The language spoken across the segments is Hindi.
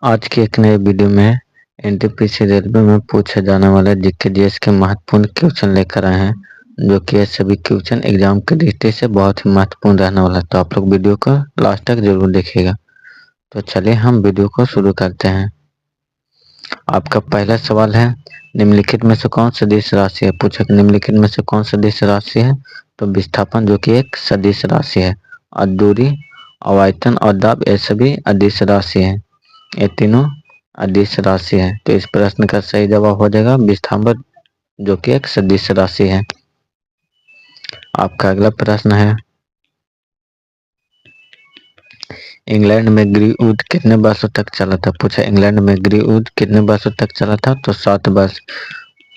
आज की एक नई वीडियो में एनटीपीसी रेलवे में पूछे जाने वाले जीके जीएस के महत्वपूर्ण क्वेश्चन लेकर आए हैं, जो कि ये सभी क्वेश्चन एग्जाम के दृष्टि से बहुत ही महत्वपूर्ण रहने वाला है। तो आप लोग वीडियो को लास्ट तक जरूर देखिएगा। तो चलिए हम वीडियो को शुरू करते हैं। आपका पहला सवाल है, निम्नलिखित में से कौन सदिश राशि है? पूछा कि निम्नलिखित में से कौन सदिश राशि है? तो विस्थापन जो कि एक सदिश राशि है, और दूरी, आयतन और दाब ये सभी अदिश राशि है। ये तीनों अदिश राशि है। तो इस प्रश्न का सही जवाब हो जाएगा विस्थापन, जो कि एक सदिश राशि है। आपका अगला प्रश्न है, इंग्लैंड में ग्रीनवुड कितने वर्षों तक चला था? पूछा इंग्लैंड में ग्रीनवुड कितने वर्षों तक चला था? तो 7 वर्ष।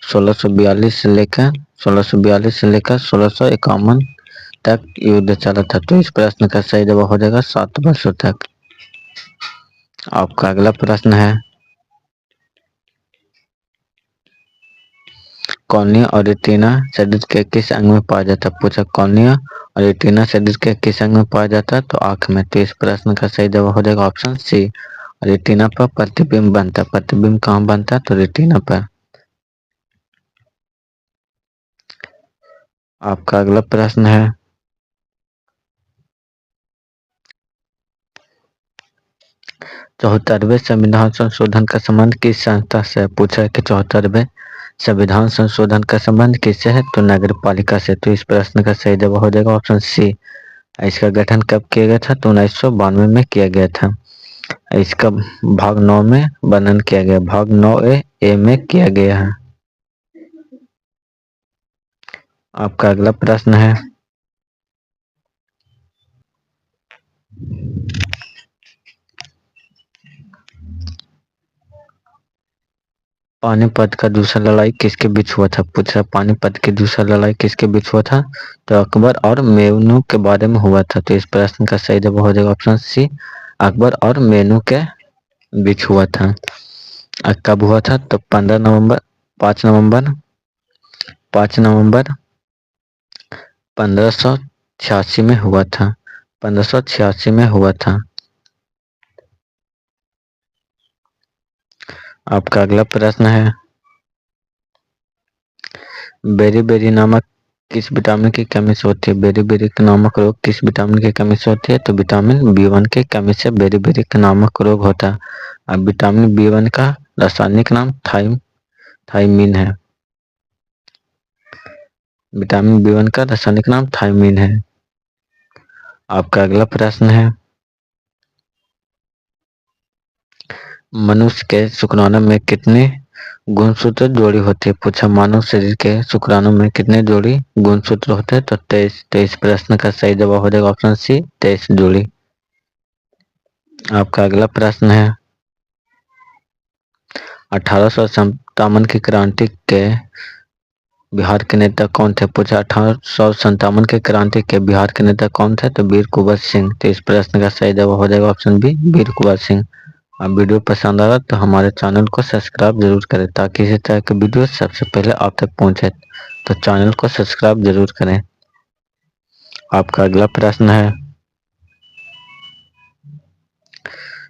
1642 से लेकर 1651 तक युद्ध चला था। तो इस प्रश्न का सही जवाब हो जाएगा 7 वर्षों तक। आपका अगला प्रश्न है, कॉर्निया और रेटिना शरीर के किस अंग में पाया जाता है? पूछा कॉर्निया और रेटिना शरीर के किस अंग में पाया जाता है? तो आंख में। तो इस प्रश्न का सही जवाब हो जाएगा ऑप्शन सी, रेटिना पर प्रतिबिंब बनता है। प्रतिबिंब कहाँ बनता है? तो रेटिना पर। आपका अगला प्रश्न है, चौहत्तरवें संविधान संशोधन का संबंध किस संस्था से? पूछा है कि 74वें संविधान संशोधन का संबंध किससे है? तो नगर पालिका से। तो इस प्रश्न का सही जवाब हो जाएगा ऑप्शन सी। इसका गठन कब किया गया था? तो 1992 में किया गया था। इसका भाग 9 में वर्णन किया गया, भाग 9A में किया गया है। आपका अगला प्रश्न है, पानीपत का दूसरा लड़ाई किसके बीच हुआ था? पूछा पानीपत की दूसरा लड़ाई किसके बीच हुआ था? तो अकबर और मेमनू के बारे में हुआ था। तो इस प्रश्न का सही जवाब हो जाएगा ऑप्शन सी, अकबर और मेमनू के बीच हुआ था। कब हुआ था? तो 15 नवंबर, 5 नवंबर, 5 नवंबर 1586 में हुआ था। 1586 में हुआ था। आपका अगला प्रश्न है, बेरी नामक किस विटामिन की कमी से होती है? बेरी नामक रोग किस विटामिन की कमी से होती है? तो विटामिन B1 की कमी से बेरी नामक रोग होता है। अब विटामिन B1 का रासायनिक नाम थाइमीन है। विटामिन B1 का रासायनिक नाम थाइमीन है। आपका अगला प्रश्न है, मनुष्य के शुक्राणु में कितने गुणसूत्र जोड़ी होती है? पूछा मानव शरीर के शुक्राणु में कितने जोड़ी गुणसूत्र होते हैं? तो 23। तो इस प्रश्न का सही जवाब हो जाएगा ऑप्शन सी, 23 जोड़ी। आपका अगला प्रश्न है, 1857 की क्रांति के बिहार के नेता कौन थे? पूछा 1857 के क्रांति के बिहार के नेता कौन थे? तो वीर कुंवर सिंह। तो इस प्रश्न का सही जवाब हो जाएगा ऑप्शन बी, वीर कुंवर सिंह। अब वीडियो पसंद आया तो हमारे चैनल को सब्सक्राइब जरूर करें, ताकि इसी तरह के वीडियो सबसे पहले आप तक पहुंचे। तो चैनल को सब्सक्राइब जरूर करें। आपका अगला प्रश्न है,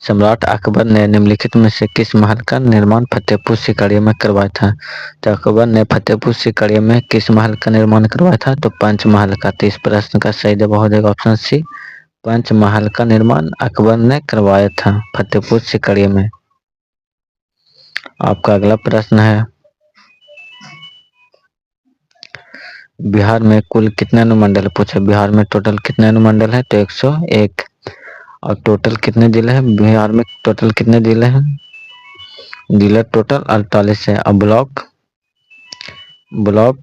सम्राट अकबर ने निम्नलिखित में से किस महल का निर्माण फतेहपुर सीकरिया में करवाया था? तो अकबर ने फतेहपुर सीकरिया में किस महल का निर्माण करवाया था? तो पंचमहल का। तो इस प्रश्न का सही जवाब हो जाएगा ऑप्शन सी, पंचमहल का निर्माण अकबर ने करवाया था फतेहपुर सीकरिया में। आपका अगला प्रश्न है, बिहार में कुल कितने अनुमंडल? पूछा बिहार में टोटल कितने अनुमंडल है? तो 101। और टोटल कितने जिले हैं बिहार में? टोटल कितने जिले हैं? जिला टोटल 48 है। और ब्लॉक ब्लॉक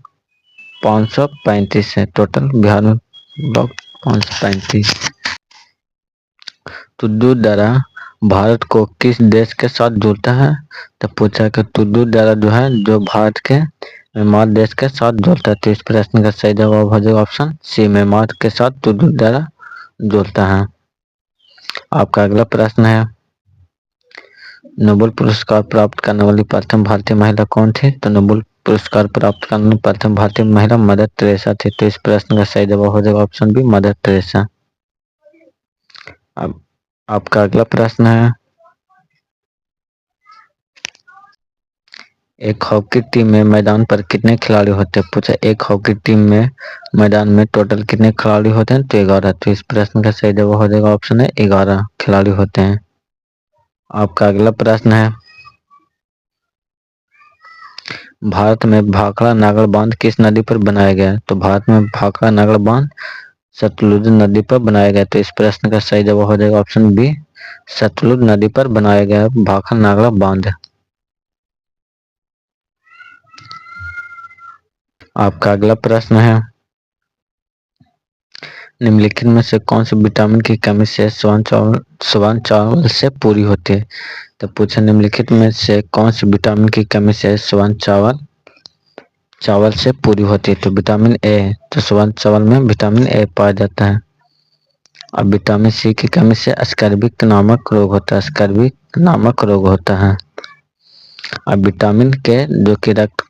535 है। टोटल बिहार में ब्लॉक 535। तुड्डू दरा भारत को किस देश के साथ जोड़ता है? तो पूछा कि तुड्डू दरा जो है, जो भारत के म्यांमार देश के साथ जोड़ता है। तो इस प्रश्न का सही जवाब हो जाएगा ऑप्शन सी, म्यांमार के साथ तुड्डू दरा जोड़ता है। आपका अगला प्रश्न है, नोबेल पुरस्कार प्राप्त करने वाली प्रथम भारतीय महिला कौन थी? तो नोबेल पुरस्कार प्राप्त करने वाली प्रथम भारतीय महिला मदर टेरेसा थी। तो इस प्रश्न का सही जवाब हो जाएगा ऑप्शन बी, मदर टेरेसा। अब आपका अगला प्रश्न है, एक हॉकी टीम में मैदान पर कितने खिलाड़ी होते हैं? पूछा एक हॉकी टीम में मैदान में टोटल कितने खिलाड़ी होते हैं? तो 11। तो इस प्रश्न का सही जवाब हो जाएगा ऑप्शन है 11 खिलाड़ी होते हैं। आपका अगला प्रश्न है, भारत में भाखड़ा नागड़ बांध किस नदी पर बनाया गया है? तो भारत में भाखड़ा नागड़ बांध सतलुज नदी पर बनाया गया। तो इस प्रश्न का सही जवाब हो जाएगा ऑप्शन बी, सतलुज नदी पर बनाया गया भाखड़ा नागड़ बांध। आपका अगला प्रश्न है, निम्नलिखित में से कौन सी विटामिन की कमी से सवान चावल से पूरी होती है? तो पूछा निम्नलिखित में से कौन सी विटामिन की कमी से सवान चावल से पूरी होती है? तो विटामिन ए। तो सवान चावल में विटामिन ए पाया जाता है। अब विटामिन सी की कमी से स्कर्विक नामक रोग होता है। स्कर्विक नामक रोग होता है। अब विटामिन के जो कि रक्त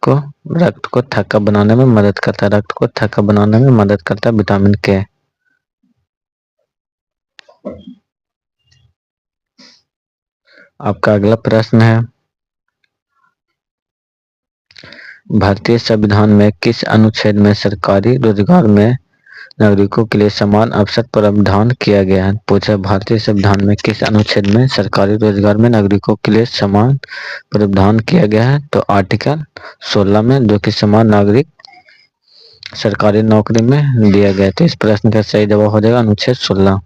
को थक्का बनाने में मदद करता है। रक्त को थक्का बनाने में मदद करता है विटामिन के। आपका अगला प्रश्न है, भारतीय संविधान में किस अनुच्छेद में सरकारी रोजगार में नागरिकों के लिए समान अवसर प्रावधान किया गया है? पूछा भारतीय संविधान में किस अनुच्छेद में सरकारी रोजगार में नागरिकों के लिए समान प्रावधान किया गया है? तो आर्टिकल 16 में, जो कि समान नागरिक सरकारी नौकरी में दिया गया। तो इस प्रश्न का सही जवाब हो जाएगा अनुच्छेद 16।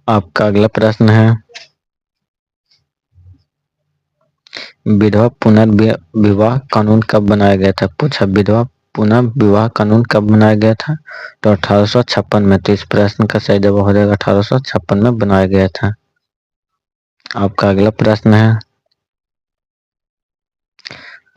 आपका अगला प्रश्न है, विधवा पुनर्विवाह कानून कब बनाया गया था? पूछा विधवा पुनर्विवाह कानून कब बनाया गया था? तो 1856 में। तो इस प्रश्न का सही जवाब हो जाएगा 1856 में बनाया गया था। आपका अगला प्रश्न है,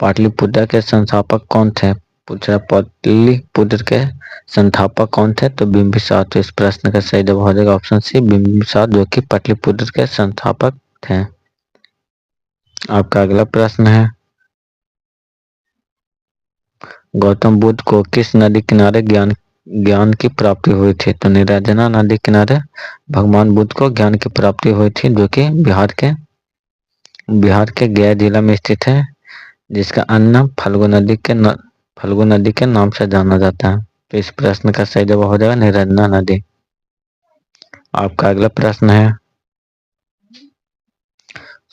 पाटलिपुत्र के संस्थापक कौन थे? पूछा पाटलिपुत्र के संस्थापक कौन थे? तो बिंबिसार। तो इस प्रश्न का सही जवाब हो जाएगा ऑप्शन सी, बिंबिसार, जो कि पाटलिपुत्र के संस्थापक थे। आपका अगला प्रश्न है, गौतम बुद्ध को किस नदी किनारे ज्ञान की प्राप्ति हुई थी? तो निर्जना नदी किनारे भगवान बुद्ध को ज्ञान की प्राप्ति हुई थी, जो कि बिहार के गया जिला में स्थित है, जिसका अन्य नाम फल्गु नदी के नाम से जाना जाता है। तो इस प्रश्न का सही जवाब हो जाएगा निर्जना नदी। आपका अगला प्रश्न है,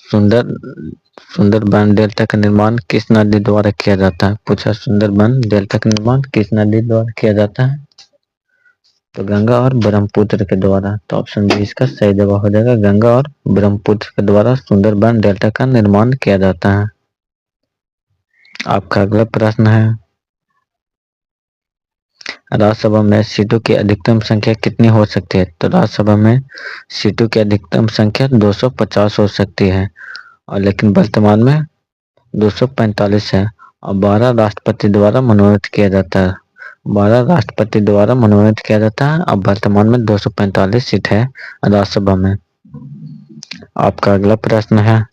सुंदरबन डेल्टा का निर्माण किस नदी द्वारा किया जाता है? पूछा सुंदरबन डेल्टा का निर्माण किस नदी द्वारा किया जाता है? तो गंगा और ब्रह्मपुत्र के द्वारा। तो ऑप्शन बी इसका सही जवाब हो जाएगा, गंगा और ब्रह्मपुत्र के द्वारा सुंदरबन डेल्टा का निर्माण किया जाता है। आपका अगला प्रश्न है, राज्यसभा में सीटों की अधिकतम संख्या कितनी हो सकती है? तो राज्यसभा में सीटों की अधिकतम संख्या 250 हो सकती है, और लेकिन वर्तमान में 245 है, और 12 राष्ट्रपति द्वारा मनोनीत किया जाता है। 12 राष्ट्रपति द्वारा मनोनीत किया जाता है। अब वर्तमान में 245 सीट है राज्यसभा में। आपका अगला प्रश्न है,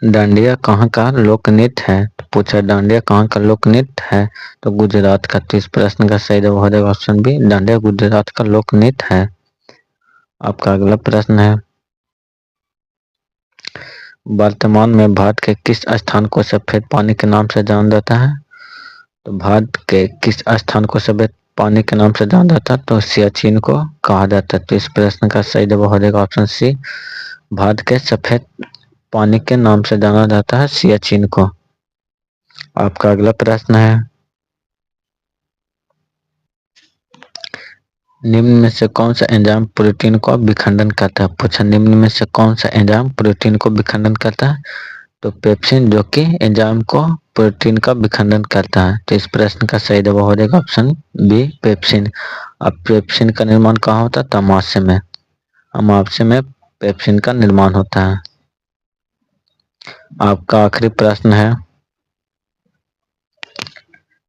डांडिया कहाँ का लोक नृत्य है? तो पूछा डांडिया कहाँ का लोक नृत्य है? तो गुजरात का। तो इस प्रश्न का सही जवाब हो जाएगा ऑप्शन बी, डांडिया गुजरात का लोक नृत्य है। आपका अगला प्रश्न है, वर्तमान में भारत के किस स्थान को सफेद पानी के नाम से जाना जाता है? तो भारत के किस स्थान को सफेद पानी के नाम से जाना जाता है? तो सियाचिन को कहा जाता है। तो इस प्रश्न का सही जवाब हो जाएगा ऑप्शन सी, भारत के सफेद पानी के नाम से जाना जाता है सियाचिन को। आपका अगला प्रश्न है, निम्न में से कौन सा एंजाइम प्रोटीन को विखंडन करता है? पूछा निम्न में से कौन सा एंजाइम प्रोटीन को विखंडन करता है? तो पेप्सिन, जो कि एंजाइम को प्रोटीन का विखंडन करता है। तो इस प्रश्न का सही जवाब हो जाएगा ऑप्शन बी, पेप्सिन। अब पेप्सिन का निर्माण कहाँ होता है? तो अमाशय में। अमाशय में पेप्सिन का निर्माण होता है। आपका आखिरी प्रश्न है,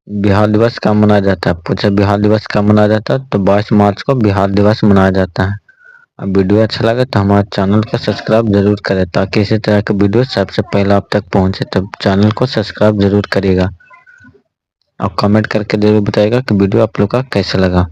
बिहार दिवस कब मनाया जाता है? पूछा बिहार दिवस कब मनाया जाता है? तो 22 मार्च को बिहार दिवस मनाया जाता है। अब वीडियो अच्छा लगे तो हमारे चैनल को सब्सक्राइब जरूर करें, ताकि इसी तरह के वीडियो सबसे पहले आप तक पहुंचे। तो चैनल को सब्सक्राइब जरूर करिएगा, और कमेंट करके जरूर बताइएगा कि वीडियो आप लोग का कैसा लगा।